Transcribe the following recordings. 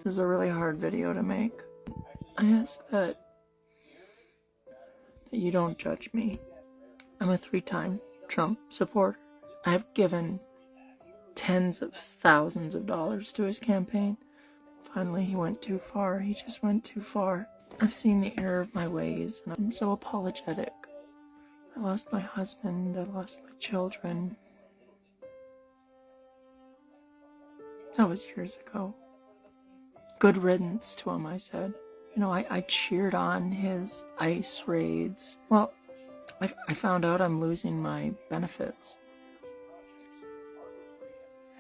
This is a really hard video to make. I ask that you don't judge me. I'm a 3-time Trump supporter. I've given tens of thousands of dollars to his campaign. Finally, he went too far. He just went too far. I've seen the error of my ways, and I'm so apologetic. I lost my husband. I lost my children. That was years ago. Good riddance to him, I said. You know, I cheered on his ICE raids. Well, I found out I'm losing my benefits.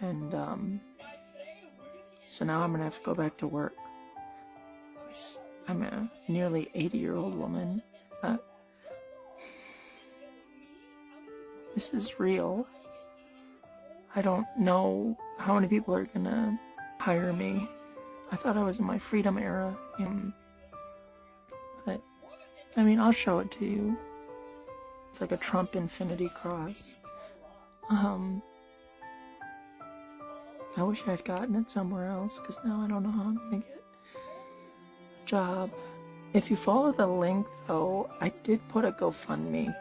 And, so now I'm gonna have to go back to work. I'm a nearly 80-year-old woman. This is real. I don't know how many people are gonna hire me. I thought I was in my freedom era. But, I mean, I'll show it to you. It's like a Trump infinity cross. I wish I'd gotten it somewhere else, because now I don't know how I'm gonna get a job. If you follow the link, though, I did put a GoFundMe.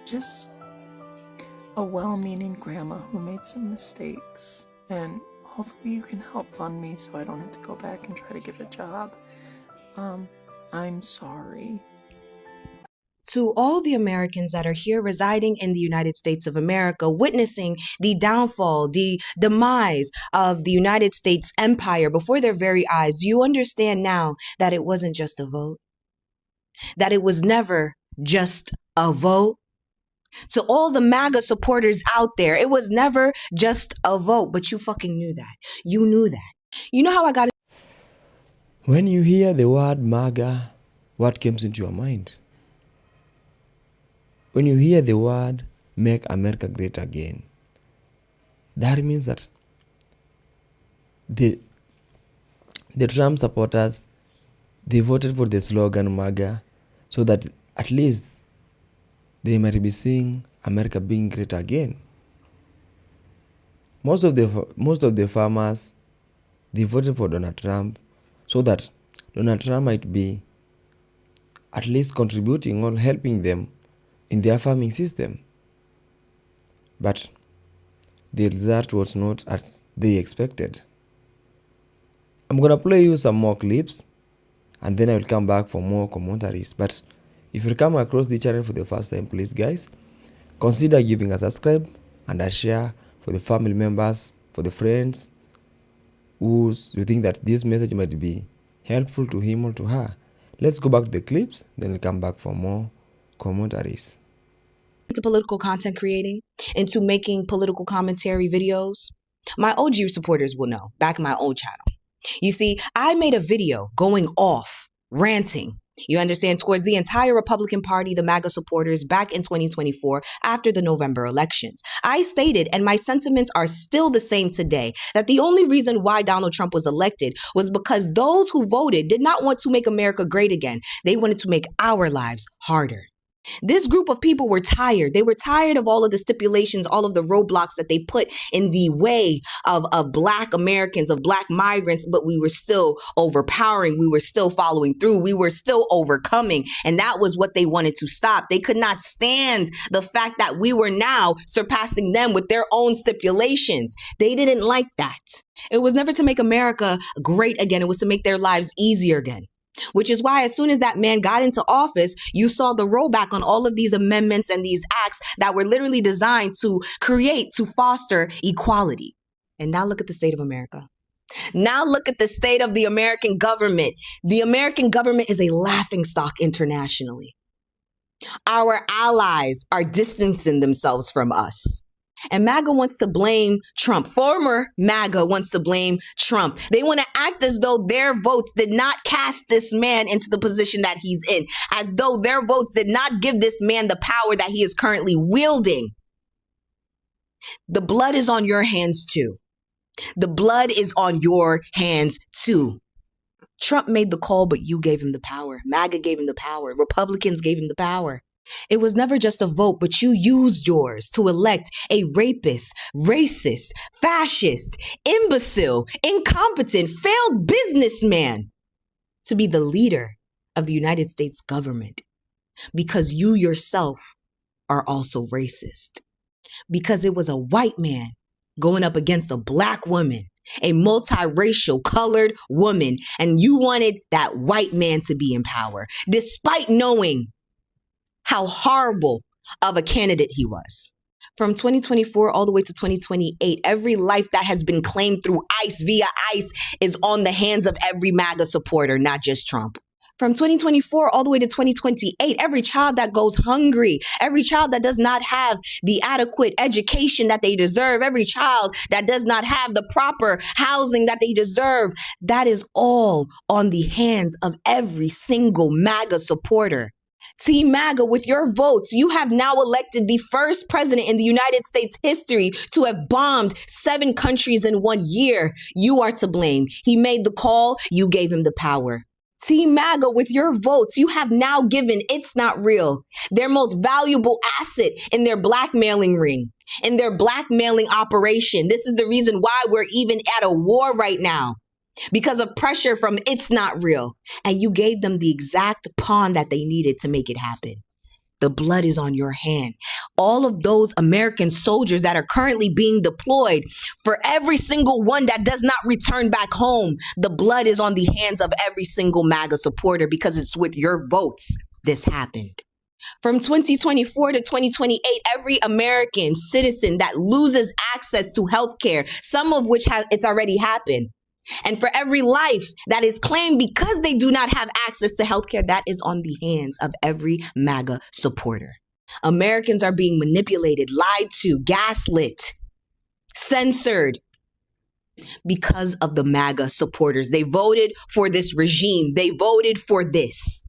Just a well-meaning grandma who made some mistakes, and hopefully you can help fund me so I don't have to go back and try to get a job. I'm sorry. To all the Americans that are here residing in the United States of America, witnessing the downfall, the demise of the United States empire before their very eyes, you understand now that it wasn't just a vote, that it was never just a vote. To all the MAGA supporters out there, it was never just a vote, but you fucking knew that. You knew that. You know how I got it? When you hear the word MAGA, what comes into your mind? When you hear the word Make America Great Again, that means that the Trump supporters, they voted for the slogan MAGA so that at least they might be seeing America being great again. Most of the farmers, they voted for Donald Trump so that Donald Trump might be at least contributing or helping them in their farming system. But the result was not as they expected. I'm gonna play you some more clips and then I will come back for more commentaries. But if you come across the channel for the first time, please guys, consider giving a subscribe and a share for the family members, for the friends who you think that this message might be helpful to him or to her. Let's go back to the clips, then we'll come back for more commentaries. Into political content creating, into making political commentary videos, my OG supporters will know, back in my old channel. You see, I made a video going off, ranting, you understand, towards the entire Republican Party, the MAGA supporters, back in 2024 after the November elections. I stated, and my sentiments are still the same today, that the only reason why Donald Trump was elected was because those who voted did not want to make America great again. They wanted to make our lives harder. This group of people were tired. They were tired of all of the stipulations, all of the roadblocks that they put in the way of Black Americans, of Black migrants, but we were still overpowering. We were still following through. We were still overcoming. And that was what they wanted to stop. They could not stand the fact that we were now surpassing them with their own stipulations. They didn't like that. It was never to make America great again. It was to make their lives easier again. Which is why as soon as that man got into office, you saw the rollback on all of these amendments and these acts that were literally designed to create, to foster equality. And now look at the state of America. Now look at the state of the American government. The American government is a laughingstock internationally. Our allies are distancing themselves from us. And MAGA wants to blame Trump. Former MAGA wants to blame Trump. They want to act as though their votes did not cast this man into the position that he's in, as though their votes did not give this man the power that he is currently wielding. The blood is on your hands too. The blood is on your hands too. Trump made the call, but you gave him the power. MAGA gave him the power. Republicans gave him the power. It was never just a vote, but you used yours to elect a rapist, racist, fascist, imbecile, incompetent, failed businessman to be the leader of the United States government because you yourself are also racist. Because it was a white man going up against a black woman, a multiracial colored woman, and you wanted that white man to be in power, despite knowing how horrible of a candidate he was. From 2024 all the way to 2028, every life that has been claimed through ICE via ICE is on the hands of every MAGA supporter, not just Trump. From 2024 all the way to 2028, every child that goes hungry, every child that does not have the adequate education that they deserve, every child that does not have the proper housing that they deserve, that is all on the hands of every single MAGA supporter. Team MAGA, with your votes, you have now elected the first president in the United States history to have bombed 7 countries in 1 year. You are to blame. He made the call. You gave him the power. Team MAGA, with your votes, you have now given It's Not Real their most valuable asset in their blackmailing ring, in their blackmailing operation. This is the reason why we're even at a war right now. Because of pressure from It's Not Real. And you gave them the exact pawn that they needed to make it happen. The blood is on your hand. All of those American soldiers that are currently being deployed, for every single one that does not return back home, the blood is on the hands of every single MAGA supporter because it's with your votes this happened. From 2024 to 2028, every American citizen that loses access to healthcare, some of which it's already happened, and for every life that is claimed because they do not have access to healthcare, that is on the hands of every MAGA supporter. Americans are being manipulated, lied to, gaslit, censored because of the MAGA supporters. They voted for this regime. They voted for this.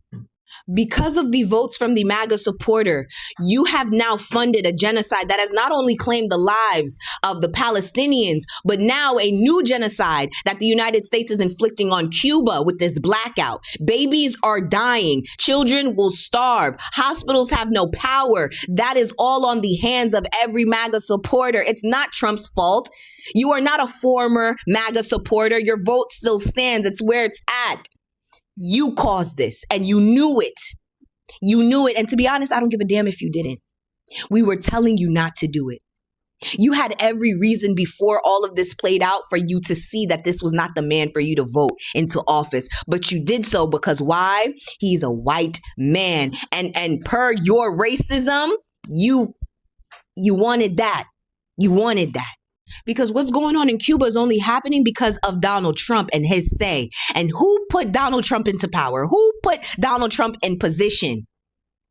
Because of the votes from the MAGA supporter, you have now funded a genocide that has not only claimed the lives of the Palestinians, but now a new genocide that the United States is inflicting on Cuba with this blackout. Babies are dying. Children will starve. Hospitals have no power. That is all on the hands of every MAGA supporter. It's not Trump's fault. You are not a former MAGA supporter. Your vote still stands. It's where it's at. You caused this and you knew it. You knew it. And to be honest, I don't give a damn if you didn't. We were telling you not to do it. You had every reason before all of this played out for you to see that this was not the man for you to vote into office. But you did so because why? He's a white man. And per your racism, you wanted that. You wanted that. Because what's going on in Cuba is only happening because of Donald Trump and his say. And who put Donald Trump into power? Who put Donald Trump in position?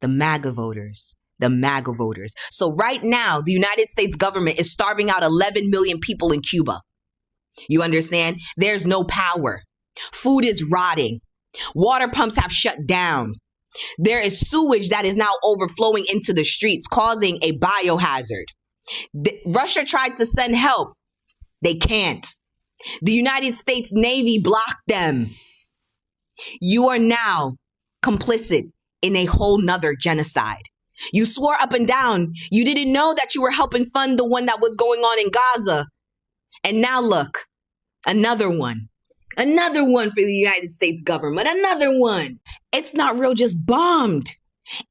The MAGA voters. The MAGA voters. So right now, the United States government is starving out 11 million people in Cuba. You understand? There's no power. Food is rotting. Water pumps have shut down. There is sewage that is now overflowing into the streets, causing a biohazard. Russia tried to send help. They can't. The United States Navy blocked them. You are now complicit in a whole nother genocide. You swore up and down you didn't know that you were helping fund the one that was going on in Gaza. And now look, another one. Another one for the United States government. Another one. It's Not Real just bombed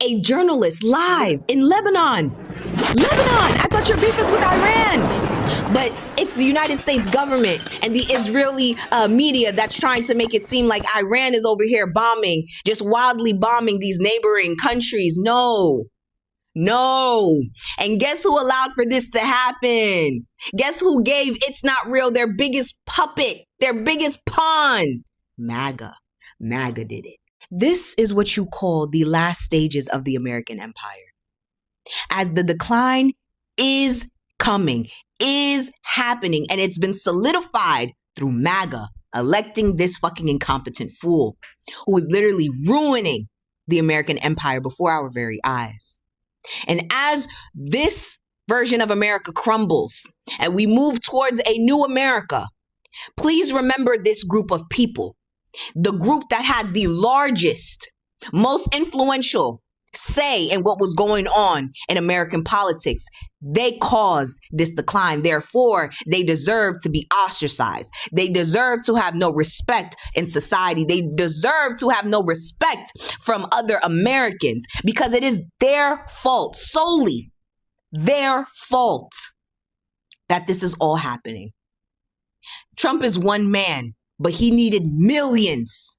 a journalist live in Lebanon. Lebanon! I thought your beef is with Iran. But it's the United States government and the Israeli media that's trying to make it seem like Iran is over here bombing, just wildly bombing these neighboring countries. No. And guess who allowed for this to happen? Guess who gave It's Not Real their biggest puppet, their biggest pawn? MAGA. MAGA did it. This is what you call the last stages of the American empire. As the decline is coming, is happening, and it's been solidified through MAGA electing this fucking incompetent fool who is literally ruining the American empire before our very eyes. And as this version of America crumbles and we move towards a new America, please remember this group of people. The group that had the largest, most influential, say and what was going on in American politics. They caused this decline. Therefore, they deserve to be ostracized. They deserve to have no respect in society. They deserve to have no respect from other Americans because it is their fault, solely their fault, that this is all happening. Trump is one man, but he needed millions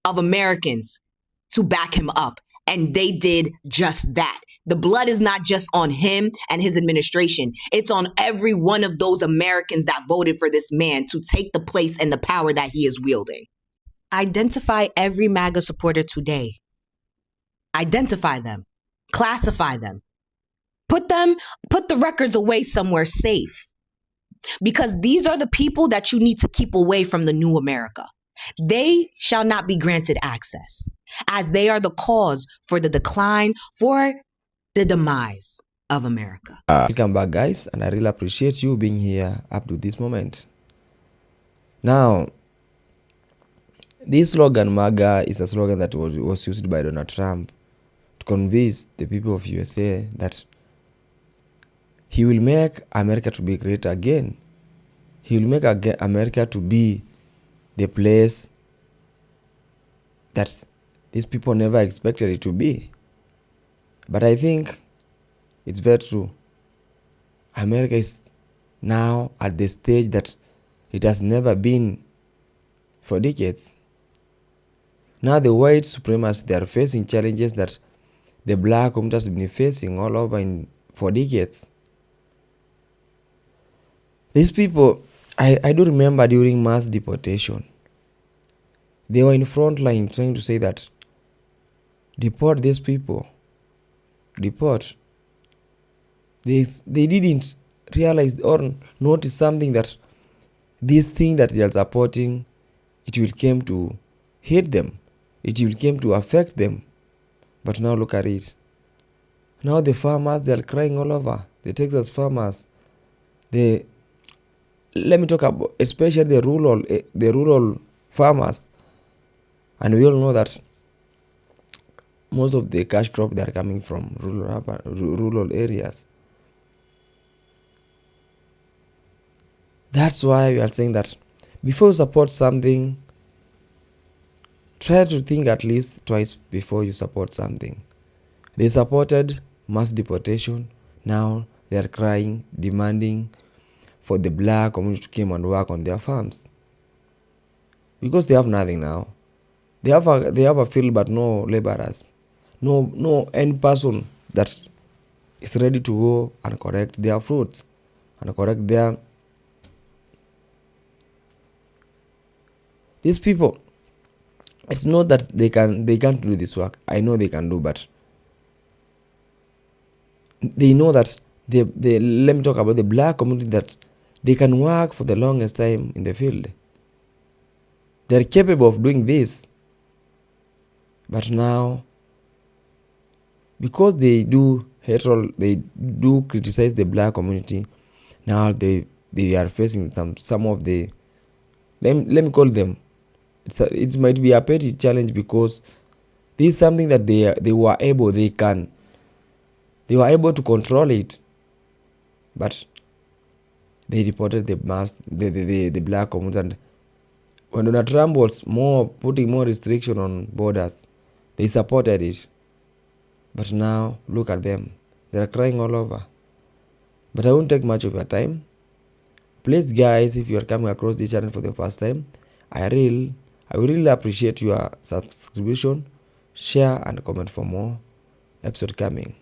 of Americans to back him up. And they did just that. The blood is not just on him and his administration. It's on every one of those Americans that voted for this man to take the place and the power that he is wielding. Identify every MAGA supporter today. Identify them. Classify them. Put the records away somewhere safe. Because these are the people that you need to keep away from the new America. They shall not be granted access, as they are the cause for the decline, for the demise of America. Welcome back, guys, and I really appreciate you being here up to this moment. Now, this slogan, MAGA, is a slogan that was used by Donald Trump to convince the people of USA that he will make America to be great again. He will make America to be the place that these people never expected it to be. But I think it's very true. America is now at the stage that it has never been for decades. Now the white supremacists, they are facing challenges that the black community has been facing all over for decades. These people, I do remember during mass deportation, they were in front line trying to say that deport these people, deport. They didn't realize or notice something, that this thing that they are supporting, it will come to hit them, it will come to affect them. But now look at it. Now the farmers, they are crying all over. The Texas farmers, let me talk about especially the rural farmers. And we all know that most of the cash crop, they are coming from rural areas. That's why we are saying that before you support something, try to think at least twice before you support something. They supported mass deportation. Now they are crying, demanding for the black community to come and work on their farms, because they have nothing now. They have a field but no laborers, no any person that is ready to go and collect their fruits and collect their. These people, it's not that they can't do this work. I know they can do, but they know that let me talk about the black community, that they can work for the longest time in the field. They're capable of doing this. But now, because they do criticize the black community, now they are facing some of the, let me call them, it might be a petty challenge, because this is something that they were able to control it, but they reported the black community. And when Donald Trump was putting more restriction on borders, they supported it. But now look at them, they are crying all over. But I won't take much of your time. Please, guys, if you are coming across this channel for the first time, I will really appreciate your subscription, share and comment for more episodes coming.